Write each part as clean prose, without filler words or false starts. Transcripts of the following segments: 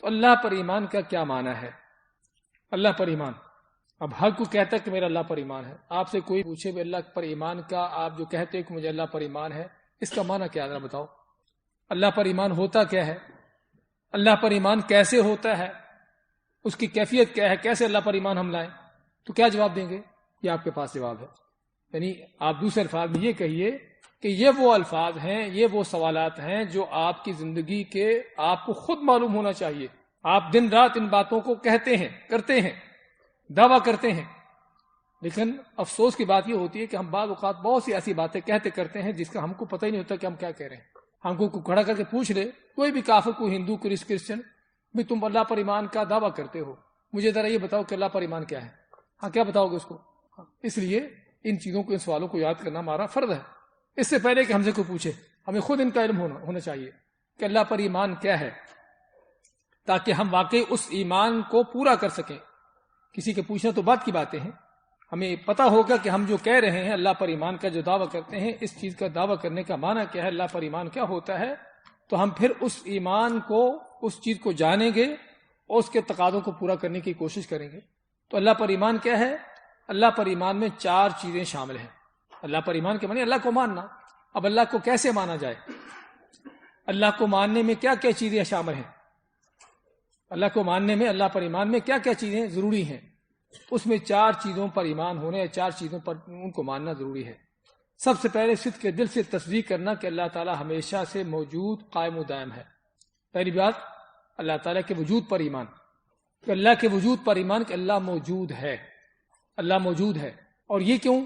تو اللہ پر ایمان کا کیا معنی ہے؟ اللہ پر ایمان، اب ہر کوئی کہتا ہے کہ میرا اللہ پر ایمان ہے. آپ سے کوئی پوچھے بھی اللہ پر ایمان کا آپ جو کہتے ہیں کہ مجھے اللہ پر ایمان ہے، اس کا معنی کیا ہے؟ ذرا بتاؤ. اللہ پر ایمان ہوتا کیا ہے؟ اللہ پر ایمان کیسے ہوتا ہے؟ اس کی کیفیت کیا ہے؟ کیسے اللہ پر ایمان ہم لائیں؟ تو کیا جواب دیں گے؟ یہ آپ کے پاس جواب ہے. یعنی آپ دوسرے الفاظ میں یہ کہیے کہ یہ وہ الفاظ ہیں، یہ وہ سوالات ہیں جو آپ کی زندگی کے آپ کو خود معلوم ہونا چاہیے. آپ دن رات ان باتوں کو کہتے ہیں، کرتے ہیں، دعویٰ کرتے ہیں، لیکن افسوس کی بات یہ ہوتی ہے کہ ہم بعض اوقات بہت سی ایسی باتیں کہتے کرتے ہیں جس کا ہم کو پتہ ہی نہیں ہوتا کہ ہم کیا کہہ رہے ہیں. ہم کو کھڑا کر کے پوچھ لے کوئی بھی کافر، کوئی ہندو، کوئی کرسچن، بھی تم اللہ پر ایمان کا دعویٰ کرتے ہو، مجھے ذرا یہ بتاؤ کہ اللہ پر ایمان کیا ہے. ہاں کیا بتاؤ گے اس کو؟ اس لیے ان چیزوں کو، ان سوالوں کو یاد کرنا ہمارا فرض ہے. اس سے پہلے کہ ہم سے کوئی پوچھے ہمیں خود ان کا علم ہونا چاہیے کہ اللہ پر ایمان کیا ہے، تاکہ ہم واقعی اس ایمان کو پورا کر سکیں. کسی کے پوچھنا تو بات کی باتیں ہیں، ہمیں پتہ ہوگا کہ ہم جو کہہ رہے ہیں اللہ پر ایمان کا جو دعویٰ کرتے ہیں، اس چیز کا دعویٰ کرنے کا معنی کیا ہے، اللہ پر ایمان کیا ہوتا ہے. تو ہم پھر اس ایمان کو، اس چیز کو جانیں گے اور اس کے تقاضوں کو پورا کرنے کی کوشش کریں گے. تو اللہ پر ایمان کیا ہے؟ اللہ پر ایمان میں 4 چیزیں شامل ہیں. اللہ پر ایمان کے معنی اللہ کو ماننا. اب اللہ کو کیسے مانا جائے؟ اللہ کو ماننے میں کیا کیا چیزیں شامل ہیں؟ اللہ کو ماننے میں، اللہ پر ایمان میں کیا کیا چیزیں ضروری ہیں؟ اس میں 4 چیزوں پر ایمان ہونے، یا 4 چیزوں پر ان کو ماننا ضروری ہے. سب سے پہلے صدق کے دل سے تصدیق کرنا کہ اللہ تعالیٰ ہمیشہ سے موجود، قائم و دائم ہے. پہلی بات اللہ تعالیٰ کے وجود پر ایمان، کہ اللہ کے وجود پر ایمان کہ اللہ موجود ہے، اللہ موجود ہے. اور یہ کیوں؟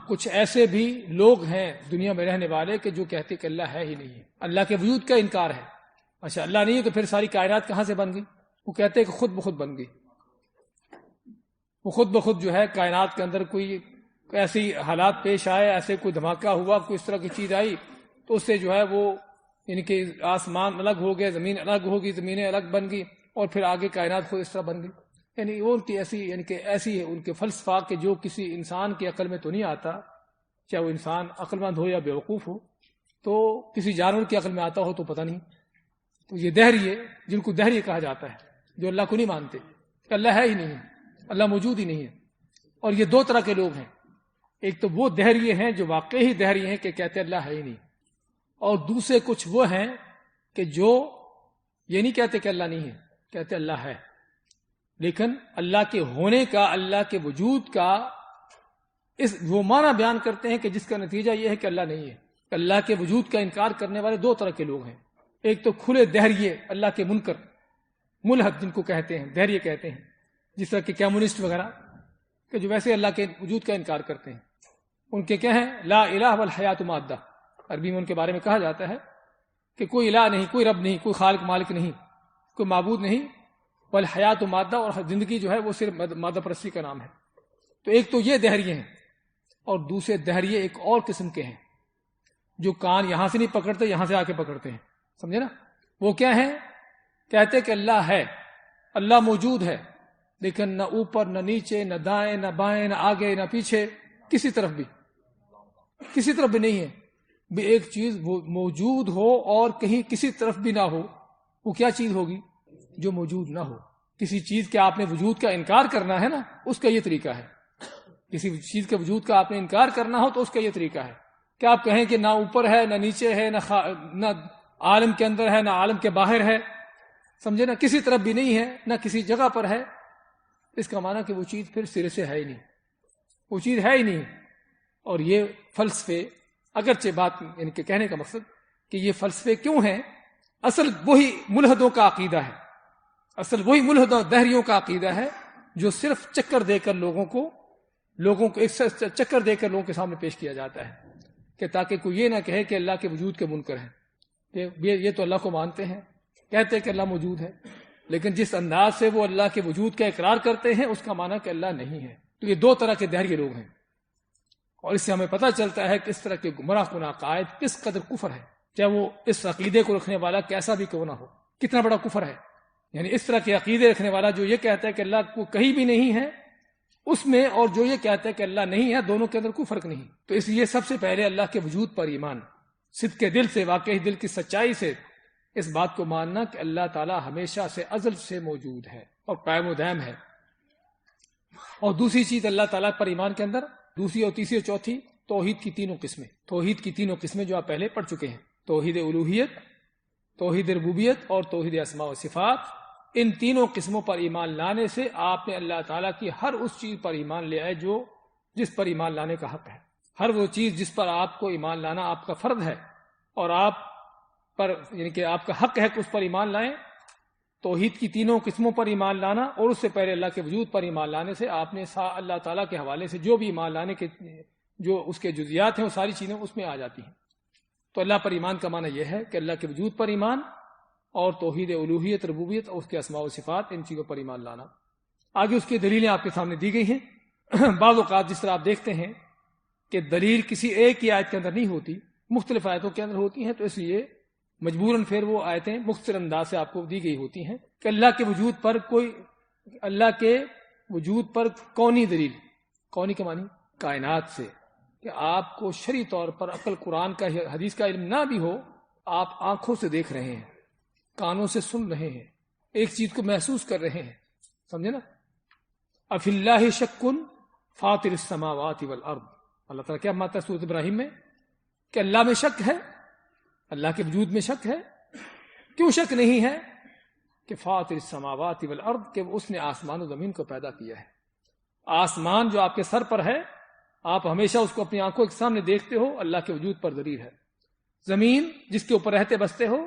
کچھ ایسے بھی لوگ ہیں دنیا میں رہنے والے کہ جو کہتے کہ اللہ ہے ہی نہیں ہے، اللہ کے وجود کا انکار ہے. اچھا اللہ نہیں ہے تو پھر ساری کائنات کہاں سے بن گئی؟ وہ کہتے ہیں کہ خود بخود بن گئی. وہ خود بخود جو ہے کائنات کے اندر کوئی ایسی حالات پیش آئے، ایسے کوئی دھماکہ ہوا، کوئی اس طرح کی چیز آئی تو اس سے جو ہے وہ یعنی کہ آسمان الگ ہو گئے، زمین الگ ہوگی، زمینیں الگ بن گئی، اور پھر آگے کائنات خود اس طرح بن گئی. یعنی وہ ان کی ایسی، یعنی کہ ایسی ہے ان کے فلسفہ کہ جو کسی انسان کی عقل میں تو نہیں آتا، چاہے وہ انسان عقل مند ہو یا بیوقوف ہو. تو کسی جانور کی عقل میں آتا ہو تو پتہ نہیں. تو یہ دہریے، جن کو دہریے کہا جاتا ہے، جو اللہ کو نہیں مانتے کہ اللہ ہے ہی نہیں، اللہ موجود ہی نہیں ہے. اور یہ 2 طرح کے لوگ ہیں. ایک تو وہ دہریے ہیں جو واقعی ہی دہریے ہیں کہ کہتے اللہ ہے ہی نہیں، اور دوسرے کچھ وہ ہیں کہ جو یہ نہیں کہتے کہ اللہ نہیں ہے، کہتے اللہ ہے، لیکن اللہ کے ہونے کا، اللہ کے وجود کا اس وہ معنی بیان کرتے ہیں کہ جس کا نتیجہ یہ ہے کہ اللہ نہیں ہے. اللہ کے وجود کا انکار کرنے والے 2 طرح کے لوگ ہیں. ایک تو کھلے دہریے، اللہ کے منکر، ملحد جن کو کہتے ہیں، دہریے کہتے ہیں، جس طرح کہ کمیونسٹ وغیرہ، کہ جو ویسے اللہ کے وجود کا انکار کرتے ہیں. ان کے کیا ہیں؟ لا الہ والحیات مادہ. عربی میں ان کے بارے میں کہا جاتا ہے کہ کوئی الہ نہیں، کوئی رب نہیں، کوئی خالق مالک نہیں، کوئی معبود نہیں، والحیات مادہ، اور زندگی جو ہے وہ صرف مادہ پرستی کا نام ہے. تو ایک تو یہ دہریے ہیں، اور دوسرے دہریے ایک اور قسم کے ہیں جو کان یہاں سے نہیں پکڑتے، یہاں سے آ کے پکڑتے ہیں. سمجھے نا؟ وہ کیا ہیں؟ کہتے کہ اللہ ہے، اللہ موجود ہے، لیکن نہ اوپر نہ نیچے، نہ دائیں نہ بائیں، نہ آگے نہ پیچھے، کسی طرف بھی نہیں ہے. بھی ایک چیز وہ موجود ہو اور کہیں کسی طرف بھی نہ ہو، وہ کیا چیز ہوگی؟ جو موجود نہ ہو. کسی چیز کے آپ نے وجود کا انکار کرنا ہے نا، اس کا یہ طریقہ ہے. کسی چیز کے وجود کا آپ نے انکار کرنا ہو تو اس کا یہ طریقہ ہے کہ آپ کہیں کہ نہ اوپر ہے، نہ نیچے ہے، نہ عالم کے اندر ہے، نہ عالم کے باہر ہے. سمجھے نا؟ کسی طرف بھی نہیں ہے، نہ کسی جگہ پر ہے. اس کا معنی کہ وہ چیز پھر سرے سے ہے ہی نہیں، وہ چیز ہے ہی نہیں. اور یہ فلسفے، اگرچہ بات یعنی کہ کہنے کا مقصد کہ یہ فلسفے کیوں ہیں، اصل وہی ملحدوں کا عقیدہ ہے، اصل وہی ملحدوں دہریوں کا عقیدہ ہے جو صرف چکر دے کر لوگوں کو ایک چکر دے کر لوگوں کے سامنے پیش کیا جاتا ہے کہ تاکہ کوئی یہ نہ کہے کہ اللہ کے وجود کے منکر ہیں. یہ تو اللہ کو مانتے ہیں، کہتے ہیں کہ اللہ موجود ہے، لیکن جس انداز سے وہ اللہ کے وجود کا اقرار کرتے ہیں اس کا معنی کہ اللہ نہیں ہے. تو یہ 2 طرح کے دہریے لوگ ہیں، اور اس سے ہمیں پتہ چلتا ہے کہ اس طرح کے گمراہ کن عقائد کس قدر کفر ہے، چاہے وہ اس عقیدے کو رکھنے والا کیسا بھی کیوں نہ ہو، کتنا بڑا کفر ہے. یعنی اس طرح کے عقیدے رکھنے والا جو یہ کہتا ہے کہ اللہ کو کہیں بھی نہیں ہے اس میں، اور جو یہ کہتا ہے کہ اللہ نہیں ہے، دونوں کے اندر کوئی فرق نہیں. تو اس لیے سب سے پہلے اللہ کے وجود پر ایمان، صدق کے دل سے، واقعی دل کی سچائی سے اس بات کو ماننا کہ اللہ تعالیٰ ہمیشہ سے ازل سے موجود ہے اور قائم و دائم ہے. اور دوسری چیز اللہ تعالیٰ پر ایمان کے اندر دوسری اور تیسری اور چوتھی توحید کی تینوں قسمیں. توحید کی تینوں قسمیں جو آپ پہلے پڑھ چکے ہیں، توحید الوہیت، توحید ربوبیت اور توحید اسماء و صفات. ان تینوں قسموں پر ایمان لانے سے آپ نے اللہ تعالیٰ کی ہر اس چیز پر ایمان لے آئے جو جس پر ایمان لانے کا حق ہے. ہر وہ چیز جس پر آپ کو ایمان لانا آپ کا فرض ہے اور آپ پر یعنی کہ آپ کا حق ہے کہ اس پر ایمان لائیں. توحید کی تینوں قسموں پر ایمان لانا اور اس سے پہلے اللہ کے وجود پر ایمان لانے سے آپ نے اللہ تعالیٰ کے حوالے سے جو بھی ایمان لانے کے جو اس کے جزیات ہیں وہ ساری چیزیں اس میں آ جاتی ہیں. تو اللہ پر ایمان کا معنی یہ ہے کہ اللہ کے وجود پر ایمان اور توحید الوہیت ربوبیت اور اس کے اسماء و صفات، ان چیزوں پر ایمان لانا. آگے اس کی دلیلیں آپ کے سامنے دی گئی ہیں. بعض اوقات جس طرح آپ دیکھتے ہیں کہ دلیل کسی ایک ہی آیت کے اندر نہیں ہوتی، مختلف آیتوں کے اندر ہوتی ہیں، تو اس لیے مجبوراً پھر وہ آیتیں مختصر انداز سے آپ کو دی گئی ہوتی ہیں کہ اللہ کے وجود پر کونی دلیل، کونی کے معنی کائنات سے، کہ آپ کو شرعی طور پر عقل قرآن کا حدیث کا علم نہ بھی ہو، آپ آنکھوں سے دیکھ رہے ہیں، کانوں سے سن رہے ہیں، ایک چیز کو محسوس کر رہے ہیں. سمجھے نا؟ افی اللہ شک فاطر السماوات والارض. اللہ تعالیٰ کیا ماتا ہے سورۃ ابراہیم میں کہ اللہ میں شک ہے، اللہ کے وجود میں شک ہے. کیوں شک نہیں ہے؟ کہ فاطر السماوات والارض، کہ اس نے آسمان و زمین کو پیدا کیا ہے. آسمان جو آپ کے سر پر ہے، آپ ہمیشہ اس کو اپنی آنکھوں کے سامنے دیکھتے ہو، اللہ کے وجود پر دلیل ہے. زمین جس کے اوپر رہتے بستے ہو،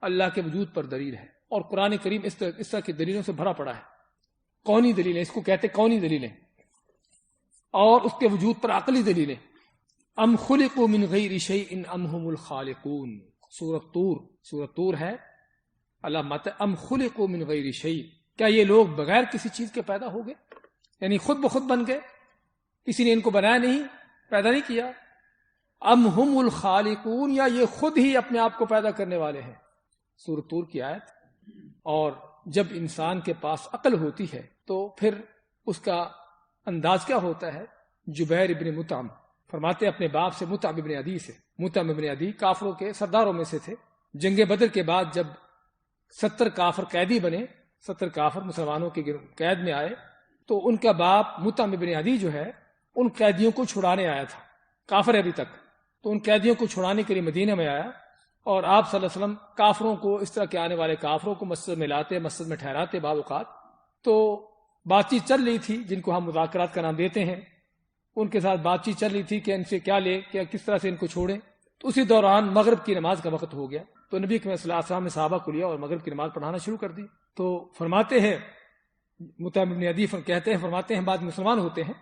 اللہ کے وجود پر دلیل ہے. اور قرآن کریم اس طرح کی دلیلوں سے بھرا پڑا ہے. کونی دلیلیں، اس کو کہتے کونی دلیلیں. اور اس کے وجود پر عقلی دلیلیں. ام خلقوا من غیر شیء ام هم الخالقون. سورۃ طور ہے. اللہ ماتا ام خلقوا من غیر شیء، کیا یہ لوگ بغیر کسی چیز کے پیدا ہو گئے؟ یعنی خود بخود بن گئے، کسی نے ان کو بنایا نہیں، پیدا نہیں کیا. ام هم الخالقون، یا یہ خود ہی اپنے آپ کو پیدا کرنے والے ہیں. سورۃ طور کی آیت. اور جب انسان کے پاس عقل ہوتی ہے تو پھر اس کا انداز کیا ہوتا ہے؟ جبیر ابن مطعم فرماتے اپنے باپ سے، مطعم ابن عدی سے، مطعم ابن عدی کافروں کے سرداروں میں سے تھے. جنگ بدر کے بعد جب 70 کافر قیدی بنے، 70 کافر مسلمانوں کے قید میں آئے، تو ان کا باپ مطعم ابن عدی جو ہے ان قیدیوں کو چھڑانے آیا تھا. کافر ابھی تک، تو ان قیدیوں کو چھڑانے کے لیے مدینہ میں آیا. اور آپ صلی اللہ علیہ وسلم کافروں کو، اس طرح کے آنے والے کافروں کو مسجد میں لاتے، مسجد میں ٹھہراتے. بعض اوقات تو بات چیت چل رہی تھی جن کو ہم مذاکرات کا نام دیتے ہیں، ان کے ساتھ بات چیت چل رہی تھی کہ ان سے کیا لے، کس طرح سے ان کو چھوڑیں. تو اسی دوران مغرب کی نماز کا وقت ہو گیا، تو نبی کریم صلی اللہ علیہ وسلم نے صحابہ کو لیا اور مغرب کی نماز پڑھانا شروع کر دی. تو فرماتے ہیں، مطعم بن عدی کہتے ہیں، فرماتے ہیں بعد مسلمان ہوتے ہیں،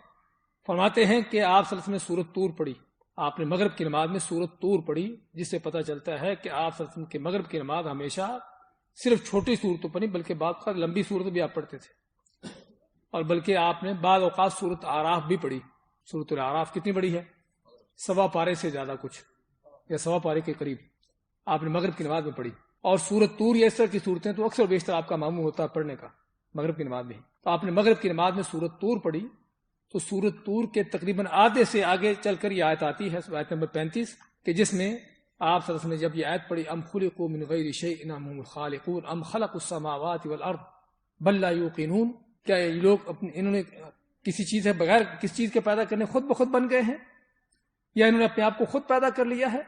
فرماتے ہیں کہ آپ صلی اللہ علیہ وسلم نے سورۃ طور پڑھی. آپ نے مغرب کی نماز میں سورۃ طور پڑھی، جس سے پتہ چلتا ہے کہ آپ صلی اللہ علیہ وسلم کی مغرب کی نماز ہمیشہ صرف چھوٹی صورتوں پر نہیں بلکہ بعض کا لمبی صورت بھی آپ پڑھتے تھے. اور بلکہ آپ نے بعض اوقات سورۃ اعراف بھی پڑھی. سورۃ الاعراف کتنی بڑی ہے؟ 1.25 پارے سے زیادہ کچھ، یا 1.25 پارے کے قریب آپ نے مغرب کی نماز میں پڑھی. اور سورۃ طور یا اس طرح کی صورتیں تو اکثر بیشتر آپ کا معمول ہوتا ہے پڑھنے کا مغرب کی نماز میں. تو آپ نے مغرب کی نماز میں سورۃ طور پڑھی. تو سورۃ طور کے تقریباً آدھے سے آگے چل کر یہ آیت آتی ہے، آیت نمبر 35، کہ جس میں آپ صلی اللہ علیہ وسلم نے جب یہ آیت پڑھی، ام خلقوا من غیر شیء ام هم الخالقون ام خلقوا السماوات والارض بل لا یوقنون، کیا یہ لوگ انہوں نے کسی چیز سے بغیر کس چیز کے پیدا کرنے خود بخود بن گئے ہیں، یا انہوں نے اپنے آپ کو خود پیدا کر لیا ہے،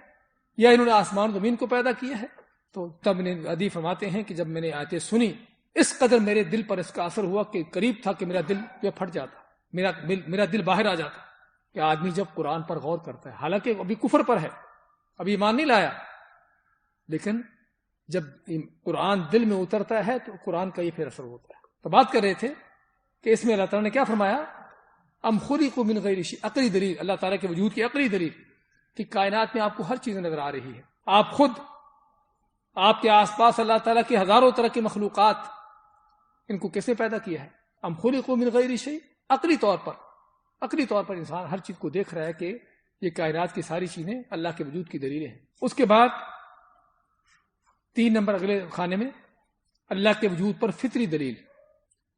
یا انہوں نے آسمان زمین کو پیدا کیا ہے. تو تب نے عدی فرماتے ہیں کہ جب میں نے آیتیں سنی، اس قدر میرے دل پر اس کا اثر ہوا کہ قریب تھا کہ میرا دل جو پھٹ جاتا، میرا دل باہر آ جاتا. کہ آدمی جب قرآن پر غور کرتا ہے، حالانکہ ابھی کفر پر ہے، ابھی ایمان نہیں لایا، لیکن جب قرآن دل میں اترتا ہے تو قرآن کا یہ پھر اثر ہوتا ہے. تو بات کر رہے تھے کہ اس میں اللہ تعالیٰ نے کیا فرمایا؟ ام خلقوا من غیر شیء، عقلی دلیل، اللہ تعالیٰ کے وجود کی عقلی دلیل کہ کائنات میں آپ کو ہر چیز نظر آ رہی ہے. آپ خود، آپ کے آس پاس اللہ تعالیٰ کی ہزاروں طرح کی مخلوقات، ان کو کیسے پیدا کیا ہے؟ ام خلقوا من غیر شیء، عقلی طور پر انسان ہر چیز کو دیکھ رہا ہے کہ یہ کائنات کی ساری چیزیں اللہ کے وجود کی دلیلیں ہیں. اس کے بعد 3 نمبر اگلے خانے میں اللہ کے وجود پر فطری دلیل.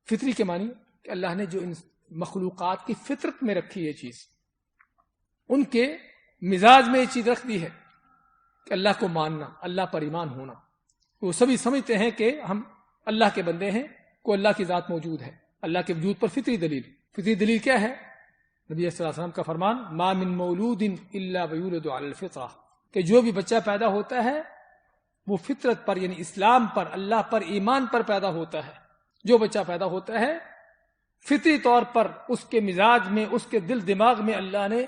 فطری کے معنی کہ اللہ نے جو ان مخلوقات کی فطرت میں رکھی یہ چیز، ان کے مزاج میں یہ چیز رکھ دی ہے کہ اللہ کو ماننا، اللہ پر ایمان ہونا. وہ سبھی سمجھتے ہیں کہ ہم اللہ کے بندے ہیں، کو اللہ کی ذات موجود ہے، اللہ کے وجود پر فطری دلیل کیا ہے؟ نبی صلی اللہ علیہ وسلم کا فرمان ما من مولود الا ویولد علی الفطرہ، کہ جو بھی بچہ پیدا ہوتا ہے وہ فطرت پر یعنی اسلام پر، اللہ پر، ایمان پر پیدا ہوتا ہے۔ جو بچہ پیدا ہوتا ہے فطری طور پر اس کے مزاج میں، اس کے دل دماغ میں اللہ نے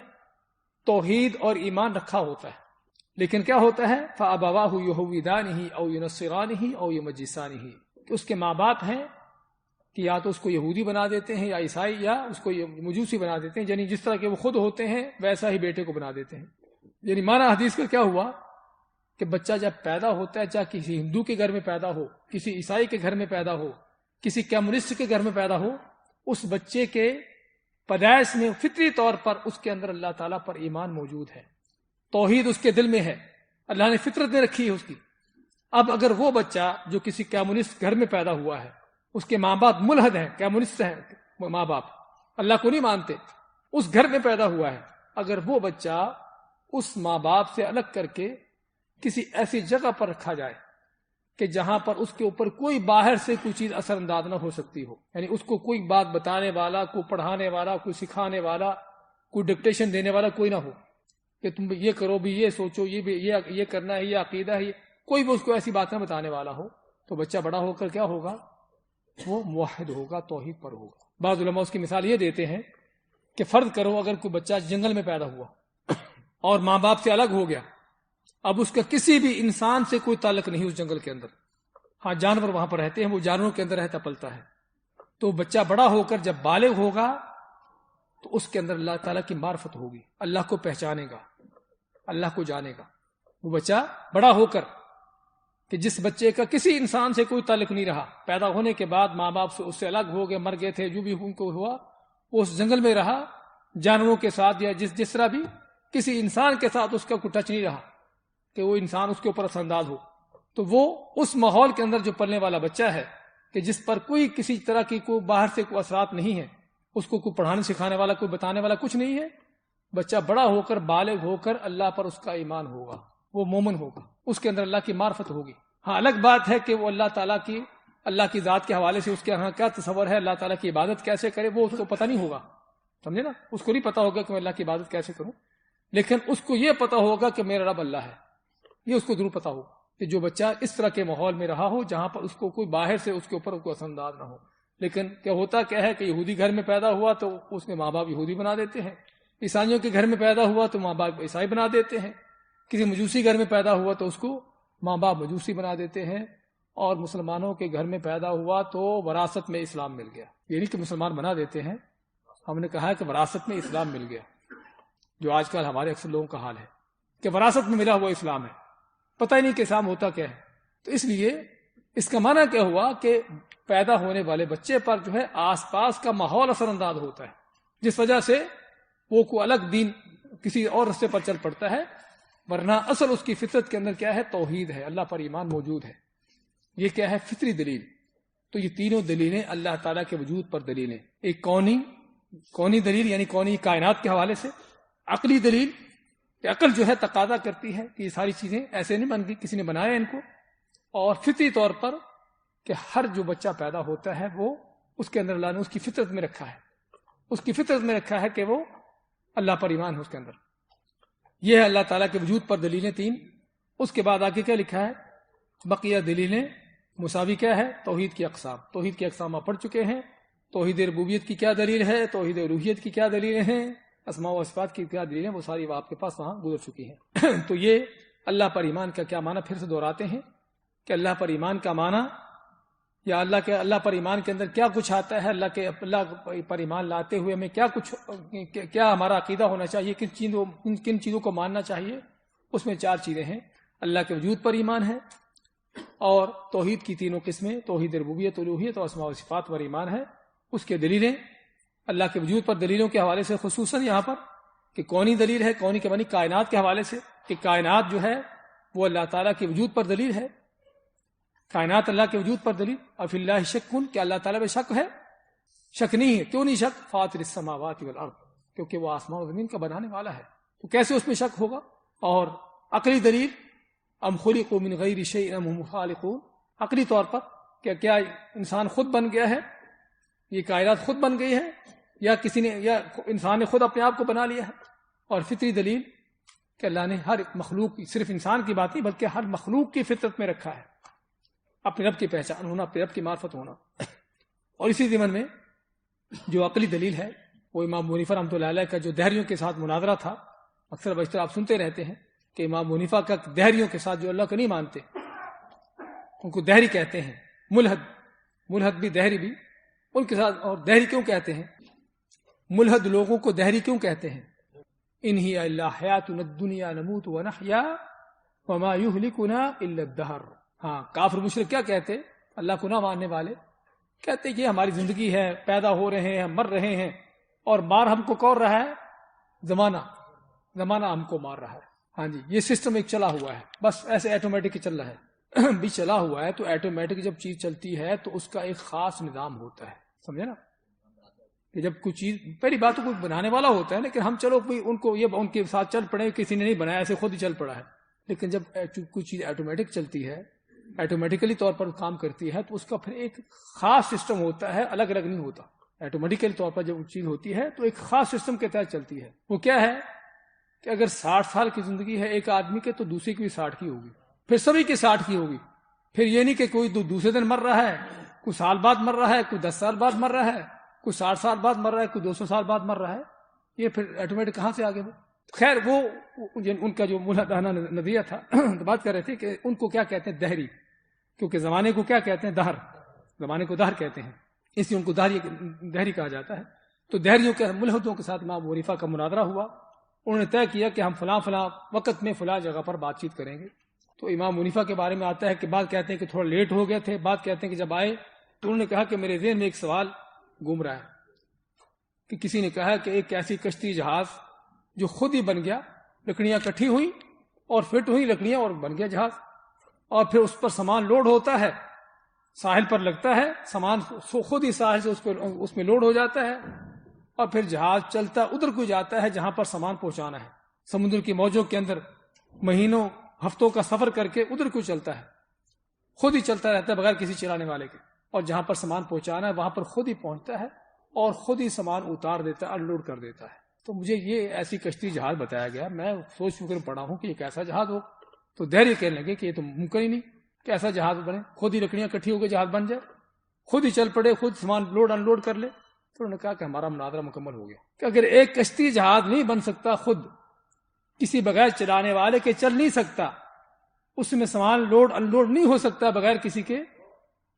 توحید اور ایمان رکھا ہوتا ہے، لیکن کیا ہوتا ہے فَأَبَوَاهُ يُهَوِّدَانِهِ أَوْ يُنَصِّرَانِهِ أَوْ يُمَجِّسَانِهِ، کہ اس کے ماں باپ ہیں کہ یا تو اس کو یہودی بنا دیتے ہیں یا عیسائی، یا اس کو مجوسی بنا دیتے ہیں، یعنی جس طرح کے وہ خود ہوتے ہیں ویسا ہی بیٹے کو بنا دیتے ہیں۔ یعنی معنی حدیث کا کیا ہوا کہ بچہ جب پیدا ہوتا ہے، چاہے کسی ہندو کے گھر میں پیدا ہو، کسی عیسائی کے گھر میں پیدا ہو، کسی کمیونسٹ کے گھر میں پیدا ہو، اس بچے کے پیدائش میں فطری طور پر اس کے اندر اللہ تعالیٰ پر ایمان موجود ہے، توحید اس کے دل میں ہے، اللہ نے فطرت میں رکھی ہے اس کی۔ اب اگر وہ بچہ جو کسی کمیونسٹ گھر میں پیدا ہوا ہے، اس کے ماں باپ ملحد ہیں، کمیونسٹ ہیں ماں باپ، اللہ کو نہیں مانتے، اس گھر میں پیدا ہوا ہے، اگر وہ بچہ اس ماں باپ سے الگ کر کے کسی ایسی جگہ پر رکھا جائے کہ جہاں پر اس کے اوپر کوئی باہر سے کوئی چیز اثر انداز نہ ہو سکتی ہو، یعنی اس کو کوئی بات بتانے والا، کوئی پڑھانے والا، کوئی سکھانے والا، کوئی ڈکٹیشن دینے والا کوئی نہ ہو کہ تم یہ کرو بھی، یہ سوچو، یہ بھی یہ کرنا ہے، یہ عقیدہ ہے، کوئی بھی اس کو ایسی بات نہ بتانے والا ہو، تو بچہ بڑا ہو کر کیا ہوگا؟ وہ موحد ہوگا، توحید پر ہوگا۔ بعض علماء اس کی مثال یہ دیتے ہیں کہ فرض کرو اگر کوئی بچہ جنگل میں پیدا ہوا اور ماں باپ سے الگ ہو گیا، اب اس کا کسی بھی انسان سے کوئی تعلق نہیں اس جنگل کے اندر، ہاں جانور وہاں پر رہتے ہیں، وہ جانوروں کے اندر رہتا پلتا ہے، تو بچہ بڑا ہو کر جب بالغ ہوگا تو اس کے اندر اللہ تعالیٰ کی معرفت ہوگی، اللہ کو پہچانے گا، اللہ کو جانے گا۔ وہ بچہ بڑا ہو کر، کہ جس بچے کا کسی انسان سے کوئی تعلق نہیں رہا، پیدا ہونے کے بعد ماں باپ سے اس سے الگ ہو گئے، مر گئے تھے، جو بھی ان کو ہوا، وہ اس جنگل میں رہا، جانوروں کے ساتھ یا جس طرح بھی، کسی انسان کے ساتھ اس کا کوئی ٹچ نہیں رہا کہ وہ انسان اس کے اوپر اثر انداز ہو، تو وہ اس ماحول کے اندر جو پلنے والا بچہ ہے کہ جس پر کوئی کسی طرح کی کوئی باہر سے کوئی اثرات نہیں ہے، اس کو کوئی پڑھانے سکھانے والا، کوئی بتانے والا کچھ نہیں ہے، بچہ بڑا ہو کر بالغ ہو کر اللہ پر اس کا ایمان ہوگا، وہ مومن ہوگا، اس کے اندر اللہ کی معرفت ہوگی۔ ہاں الگ بات ہے کہ وہ اللہ کی ذات کے حوالے سے اس کے یہاں کیا تصور ہے، اللہ تعالیٰ کی عبادت کیسے کرے، وہ اس کو پتہ نہیں ہوگا، سمجھے نا، اس کو نہیں پتا ہوگا کہ میں اللہ کی عبادت کیسے کروں، لیکن اس کو یہ پتا ہوگا کہ میرا رب اللہ ہے، یہ اس کو ضرور پتا ہوگا کہ جو بچہ اس طرح کے ماحول میں رہا ہو جہاں پر اس کو کوئی باہر سے اس کے اوپر کوئی اثر انداز نہ ہو۔ لیکن کیا ہوتا کیا ہے کہ یہودی گھر میں پیدا ہوا تو اس میں ماں باپ یہودی بنا دیتے ہیں، عیسائیوں کے گھر میں پیدا ہوا تو ماں باپ عیسائی بنا دیتے ہیں، کسی مجوسی گھر میں پیدا ہوا تو اس کو ماں باپ مجوسی بنا دیتے ہیں، اور مسلمانوں کے گھر میں پیدا ہوا تو وراثت میں اسلام مل گیا، یہ نہیں کہ مسلمان بنا دیتے ہیں، ہم نے کہا ہے کہ وراثت میں اسلام مل گیا، جو آج کل ہمارے اکثر لوگوں کا حال ہے کہ وراثت میں ملا ہوا اسلام ہے، پتہ ہی نہیں کہ اسلام ہوتا کیا ہے۔ تو اس لیے اس کا معنی کیا ہوا کہ پیدا ہونے والے بچے پر جو ہے آس پاس کا ماحول اثر انداز ہوتا ہے، جس وجہ سے وہ کوئی الگ دین کسی اور رستے پر چل پڑتا ہے، ورنہ اصل اس کی فطرت کے اندر کیا ہے؟ توحید ہے، اللہ پر ایمان موجود ہے۔ یہ کیا ہے؟ فطری دلیل۔ تو یہ تینوں دلیلیں اللہ تعالیٰ کے وجود پر دلیلیں، ایک کونی دلیل یعنی کونی کائنات کے حوالے سے، عقلی دلیل کہ عقل جو ہے تقاضا کرتی ہے کہ یہ ساری چیزیں ایسے نہیں بن گئی، کسی نے بنایا ان کو، اور فطری طور پر کہ ہر جو بچہ پیدا ہوتا ہے وہ اس کے اندر اللہ نے اس کی فطرت میں رکھا ہے، اس کی فطرت میں رکھا ہے کہ وہ اللہ پر ایمان ہے اس کے اندر۔ یہ ہے اللہ تعالیٰ کے وجود پر دلیلیں تین۔ اس کے بعد آگے کیا لکھا ہے؟ بقیہ دلیلیں مساوی کیا ہے؟ توحید کی اقسام۔ توحید کی اقسام آپ پڑھ چکے ہیں، توحید ربوبیت کی کیا دلیل ہے، توحید الوہیت کی کیا دلیلیں ہیں، اسماء و صفات کی کیا دلیلیں، وہ ساری آپ کے پاس وہاں گزر چکی ہیں۔ تو یہ اللہ پر ایمان کا کیا معنی پھر سے دہراتے ہیں کہ اللہ پر ایمان کا معنی، یا اللہ پر ایمان کے اندر کیا کچھ آتا ہے، اللہ پر ایمان لاتے ہوئے ہمیں کیا ہمارا عقیدہ ہونا چاہیے، کن چیزوں کو ماننا چاہیے۔ اس میں 4 چیزیں ہیں، اللہ کے وجود پر ایمان ہے، اور توحید کی تینوں قسمیں، توحید ربوبیت، الوہیت اور اسماء و صفات پر ایمان ہے۔ اس کے دلیلیں اللہ کے وجود پر دلیلوں کے حوالے سے، خصوصاً یہاں پر کہ کونی دلیل ہے، کونی کے معنی کائنات کے حوالے سے، کہ کائنات جو ہے وہ اللہ تعالیٰ کے وجود پر دلیل ہے، کائنات اللہ کے وجود پر دلیل۔ افی اللہ شک، کہ اللہ تعالیٰ میں شک ہے؟ شک نہیں ہے، کیوں نہیں شک؟ فاطر السماوات والارض، کیونکہ وہ آسمان و زمین کا بنانے والا ہے، تو کیسے اس میں شک ہوگا؟ اور عقلی دلیل، ام خلقوا من غیر شیء ام هم خالقون، عقلی طور پر کیا انسان خود بن گیا ہے، یہ کائنات خود بن گئی ہے، یا کسی نے، یا انسان نے خود اپنے آپ کو بنا لیا ہے؟ اور فطری دلیل کہ اللہ نے ہر مخلوق کی، صرف انسان کی بات نہیں بلکہ ہر مخلوق کی فطرت میں رکھا ہے اپنے رب کی پہچان ہونا، اپنے رب کی معرفت ہونا۔ اور اسی ضمن میں جو عقلی دلیل ہے وہ امام ابو حنیفہ رحمۃ اللہ علیہ کا جو دہریوں کے ساتھ مناظرہ تھا، اکثر بیشتر آپ سنتے رہتے ہیں کہ امام ابو حنیفہ کا دہریوں کے ساتھ جو اللہ کو نہیں مانتے ان کو دہری کہتے ہیں، ملحد بھی دہری بھی ان کے ساتھ۔ اور دہری کیوں کہتے ہیں؟ ملحد لوگوں کو دہری کیوں کہتے ہیں؟ ان ہی الا حیاتنا الدنیا نموت ونحیا وما یہلکنا الا الدہر۔ ہاں، کافر مشرک کیا کہتے؟ اللہ کو نہ ماننے والے کہتے یہ ہماری زندگی ہے، پیدا ہو رہے ہیں، مر رہے ہیں، اور مار ہم کو کون رہا ہے؟ زمانہ ہم کو مار رہا ہے۔ ہاں جی، یہ سسٹم ایک چلا ہوا ہے، بس ایسے ایٹومیٹک چل رہا ہے بھی چلا ہوا ہے۔ تو ایٹومیٹک جب چیز چلتی ہے تو اس کا ایک خاص نظام ہوتا ہے، سمجھے نا؟ کہ جب کوئی چیز، پہلی بات تو کوئی بنانے والا ہوتا ہے، لیکن ہم چلو ان کو یہ ان کے ساتھ چل پڑے، کسی نے نہیں بنایا، ایسے خود ہی چل پڑا ہے۔ لیکن جب کوئی چیز ایٹومیٹک چلتی ہے، ایٹومیٹکلی طور پر کام کرتی ہے، تو اس کا پھر ایک خاص سسٹم ہوتا ہے، الگ الگ نہیں ہوتا۔ ایٹومیٹکلی طور پر جب چیز ہوتی ہے تو ایک خاص سسٹم کے تحت چلتی ہے۔ وہ کیا ہے کہ اگر 60 سال کی زندگی ہے ایک آدمی کے تو دوسرے کی بھی 60 کی ہوگی، پھر سبھی کی 60 کی ہوگی۔ پھر یہ نہیں کہ کوئی دوسرے دن مر رہا ہے، کوئی سال بعد مر رہا ہے، کوئی 10 سال بعد مر رہا ہے، کوئی 60 سال بعد مر رہا ہے، کوئی 200 سال بعد مر رہا ہے۔ یہ پھر ایٹومیٹک کہاں سے آگے وہ؟ خیر، وہ ان کا جو ملحدانہ نظریہ تھا بات کر رہے تھے کہ ان کو کیا کہتے ہیں؟ دہری، کیونکہ زمانے کو کیا کہتے ہیں؟ دہر، زمانے کو دہر کہتے ہیں، اس لیے ان کو دہری کہا جاتا ہے۔ تو دہریوں کے ملحدوں کے ساتھ امام ابو حنیفہ کا مناظرہ ہوا، انہوں نے طے کیا کہ ہم فلاں وقت میں فلاں جگہ پر بات چیت کریں گے۔ تو امام ابو حنیفہ کے بارے میں آتا ہے کہ بعض کہتے ہیں کہ تھوڑا لیٹ ہو گئے تھے، بعض کہتے ہیں کہ جب آئے تو انہوں نے کہا کہ میرے ذہن میں ایک سوال گھوم رہا ہے کہ کسی نے کہا کہ ایک ایسی کشتی جہاز جو خود ہی بن گیا، لکڑیاں کٹھی ہوئی اور فٹ ہوئی لکڑیاں اور بن گیا جہاز، اور پھر اس پر سامان لوڈ ہوتا ہے، ساحل پر لگتا ہے سامان، خود ہی ساحل سے اس میں لوڈ ہو جاتا ہے، اور پھر جہاز چلتا ادھر کو جاتا ہے جہاں پر سامان پہنچانا ہے۔ سمندر کی موجوں کے اندر مہینوں ہفتوں کا سفر کر کے ادھر کو چلتا ہے، خود ہی چلتا رہتا ہے بغیر کسی چلانے والے کے، اور جہاں پر سامان پہنچانا ہے وہاں پر خود ہی پہنچتا ہے اور خود ہی سامان اتار دیتا ہے، انلوڈ کر دیتا ہے۔ تو مجھے یہ ایسی کشتی جہاز بتایا گیا، میں سوچ فکر پڑا ہوں کہ یہ کیسا جہاز ہو۔ تو دہری کہنے لگے کہ یہ تو ممکن ہی نہیں، کیسا جہاز بنے، خود ہی لکڑیاں کٹھی ہو کے جہاز بن جائے، خود ہی چل پڑے، خود سامان لوڈ انلوڈ کر لے۔ تو انہوں نے کہا کہ ہمارا مناظرہ مکمل ہو گیا کہ اگر ایک کشتی جہاز نہیں بن سکتا، خود کسی بغیر چلانے والے کے چل نہیں سکتا، اس میں سامان لوڈ انلوڈ نہیں ہو سکتا بغیر کسی کے،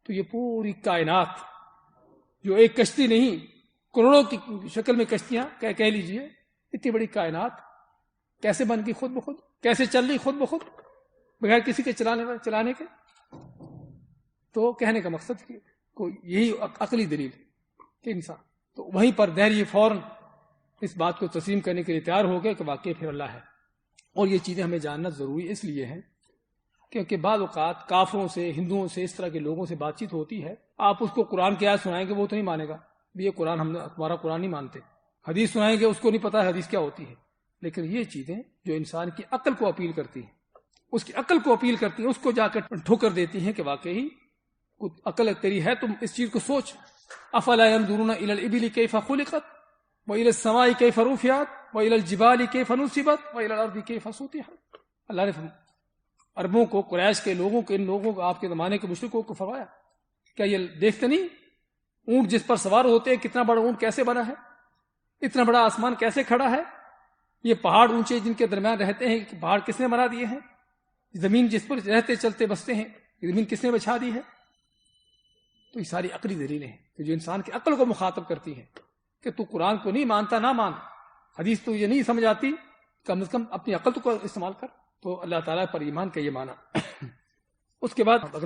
تو یہ پوری کائنات جو ایک کشتی نہیں کروڑوں کی شکل میں کشتیاں کہہ لیجئے، اتنی بڑی کائنات کیسے بن گئی خود بخود، کیسے چل رہی خود بخود بغیر کسی کے چلانے کے؟ تو کہنے کا مقصد کہ کوئی یہی عقلی دلیل کہ انسان، تو وہیں پر دہری فوراً اس بات کو تسلیم کرنے کے لیے تیار ہو گئے کہ واقعی پھر اللہ ہے۔ اور یہ چیزیں ہمیں جاننا ضروری اس لیے ہے کیونکہ بعض اوقات کافروں سے، ہندوؤں سے، اس طرح کے لوگوں سے بات چیت ہوتی ہے، آپ اس کو قرآن کی آیت سنائیں گے وہ تو نہیں مانے گا، یہ قرآن ہمارا قرآن نہیں مانتے، حدیث سنائیں گے اس کو نہیں پتا ہے حدیث کیا ہوتی ہے۔ لیکن یہ چیزیں جو انسان کی عقل کو اپیل کرتی ہیں، اس کی عقل کو اپیل کرتی ہیں، اس کو جا کر ٹھوکر دیتی ہیں کہ واقعی عقل تیری ہے، تم اس چیز کو سوچ۔ افلا ينظرون الى الابل كيف خلقت والى السماء كيف رفعت والى الجبال كيف نصبت والى الارض كيف سطحت۔ اللہ نے عربوں کو، قریش کے لوگوں کو، ان لوگوں کو، آپ کے زمانے کے مشرکوں کو فرمایا کیا یہ دیکھتے نہیں اونٹ جس پر سوار ہوتے ہیں، کتنا بڑا اونٹ کیسے بنا ہے، اتنا بڑا آسمان کیسے کھڑا ہے، یہ پہاڑ اونچے جن کے درمیان رہتے ہیں، پہاڑ کس نے بنا دیے ہیں، زمین جس پر رہتے چلتے بستے ہیں، زمین کس نے بچھا دی ہے۔ تو یہ ساری عقلی دلیلیں ہیں کہ جو انسان کی عقل کو مخاطب کرتی ہیں کہ تو قرآن کو نہیں مانتا، نہ مان، حدیث تو یہ نہیں سمجھ آتی، کم از کم اپنی عقل کو استعمال کر۔ تو اللہ تعالیٰ پر ایمان کا یہ معنی۔ اس کے بعد اگلا